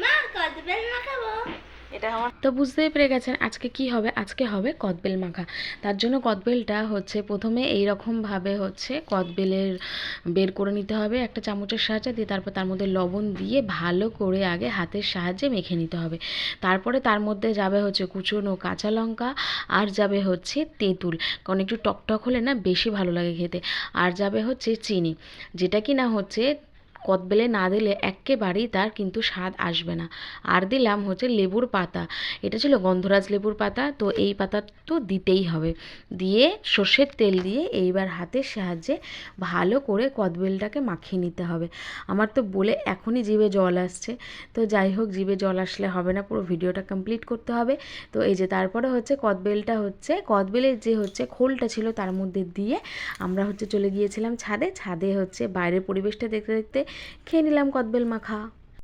মা কদবেল মাখাবো। এটা আমার তো বুঝতেই পেরে গেছেন আজকে কি হবে। আজকে হবে কদবেল মাখা। তার জন্য কদবেলটা হচ্ছে প্রথমে এই রকমভাবে হচ্ছে কদবেলের বের করে নিতে হবে একটা চামচের সাহায্যে, দিয়ে তারপর তার মধ্যে লবণ দিয়ে ভালো করে আগে হাতের সাহায্যে মেখে নিতে হবে। তারপরে তার মধ্যে যাবে হচ্ছে কুচনো কাঁচা লঙ্কা, আর যাবে হচ্ছে তেঁতুল, কারণ একটু টকটক হলে না বেশি ভালো লাগে খেতে। আর যাবে হচ্ছে চিনি, যেটা কি না হচ্ছে কদবেলে না দিলে এক্কেবারেই তার কিন্তু স্বাদ আসবে না। আর দিলাম হচ্ছে লেবুর পাতা, এটা ছিল গন্ধরাজ লেবুর পাতা, তো এই পাতা তো দিতেই হবে। দিয়ে সর্ষের তেল দিয়ে এইবার হাতের সাহায্যে ভালো করে কদবেলটাকে মাখিয়ে নিতে হবে। আমার তো বলে এখনই জিভে জল আসছে। তো যাই হোক, জিভে জল আসলে হবে না, পুরো ভিডিওটা কমপ্লিট করতে হবে। তো এই যে তারপরে হচ্ছে কদবেলটা হচ্ছে কদবেলের যে হচ্ছে খোলটা ছিল তার মধ্যে দিয়ে আমরা হচ্ছে চলে গিয়েছিলাম ছাদে। ছাদে হচ্ছে বাইরের পরিবেশটা দেখতে দেখতে খেয়ে নিলাম কদবেল মাখা।